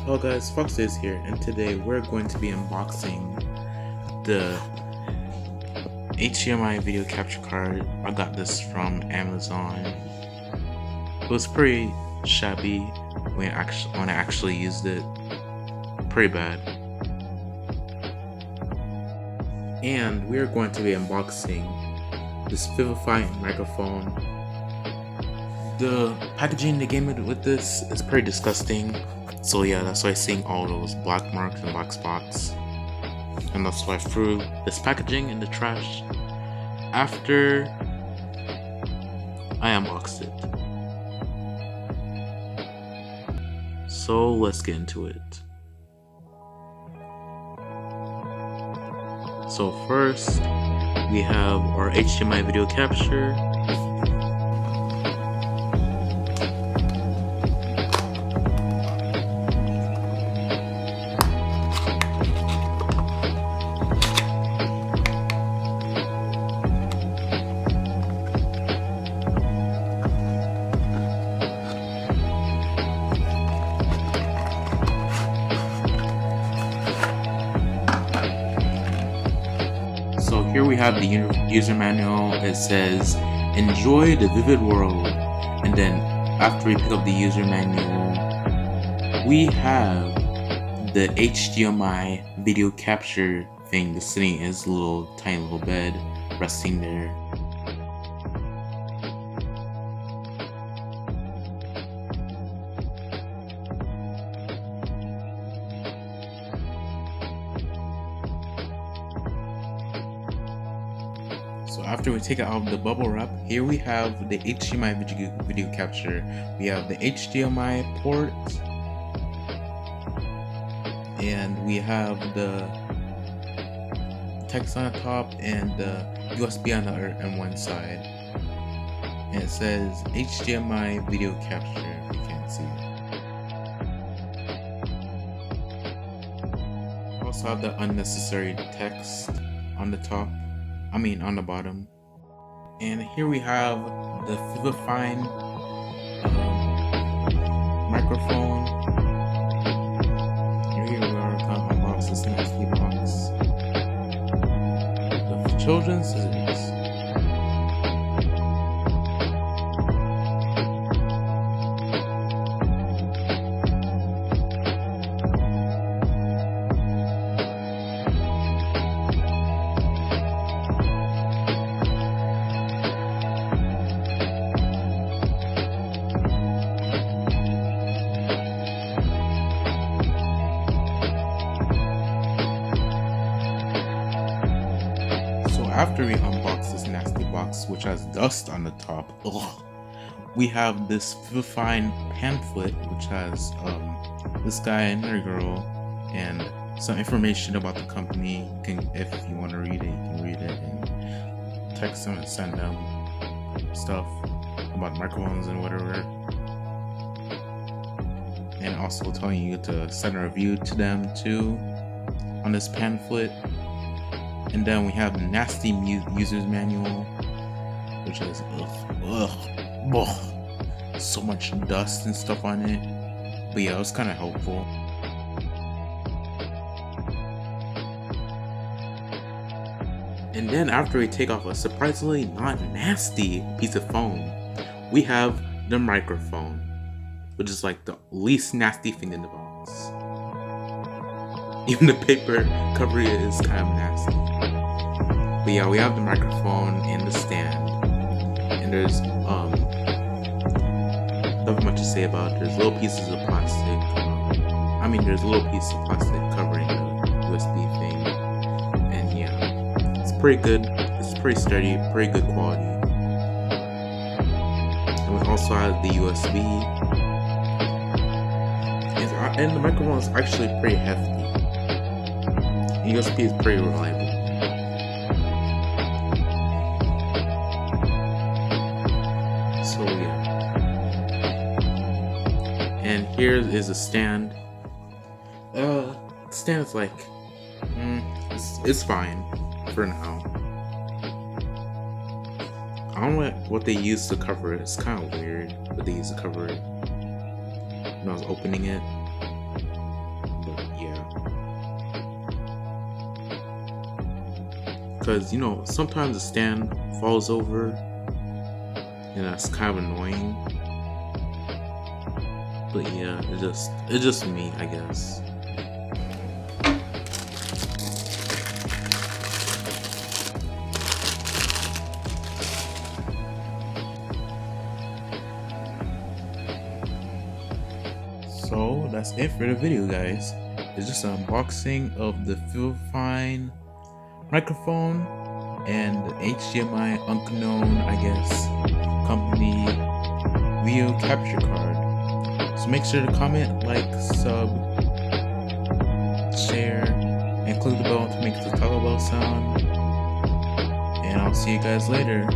Hello guys, Fox is here, and today we're going to be unboxing the HDMI video capture card. I got this from Amazon. It was pretty shabby when I actually used it. Pretty bad. And we're going to be unboxing this Fifine microphone. The packaging they gave me with this is pretty disgusting. So yeah, that's why I'm seeing all those black marks and black spots. And that's why I threw this packaging in the trash after I unboxed it. So let's get into it. So first, we have our HDMI video capture. So here we have the user manual. It says, enjoy the vivid world. And then after we pick up the user manual, we have the HDMI video capture thing that's sitting in his little tiny little bed, resting there. So after we take it out of the bubble wrap, here we have the HDMI video capture. We have the HDMI port, and we have the text on the top and the USB on one side. And it says HDMI video capture, if you can't see it. Also have the unnecessary text on the top. On the bottom. And here we have the Fifine microphone. Here we are, gonna unbox this nasty box. The children's scissors. After we unbox this nasty box, which has dust on the top, we have this Fifine pamphlet, which has this guy and their girl, and some information about the company. If you want to read it, you can read it, and text them and send them stuff about microphones and whatever. And also telling you to send a review to them too on this pamphlet. And then we have the nasty user's manual, which is so much dust and stuff on it. But yeah, it was kind of helpful. And then after we take off a surprisingly not nasty piece of foam, we have the microphone, which is like the least nasty thing in the box. Even the paper covering it is kind of nasty. But yeah, we have the microphone and the stand, and there's nothing much to say about it. There's little pieces of plastic. There's a little piece of plastic covering the USB thing, and yeah, it's pretty good. It's pretty sturdy, pretty good quality. And we also have the USB, and the microphone is actually pretty hefty. The USB is pretty reliable. So yeah. And here is a stand. Stand's like, it's fine for now. I don't know what they use to cover it. It's kind of weird what they use to cover it. When I was opening it, because you know sometimes the stand falls over, and that's kind of annoying. But yeah, it's just me, I guess. So that's it for the video, guys. It's just an unboxing of the Fifine microphone and the HDMI unknown, I guess, company video capture card. So make sure to comment, like, sub, share, and click the bell to make the taco bell sound. And I'll see you guys later.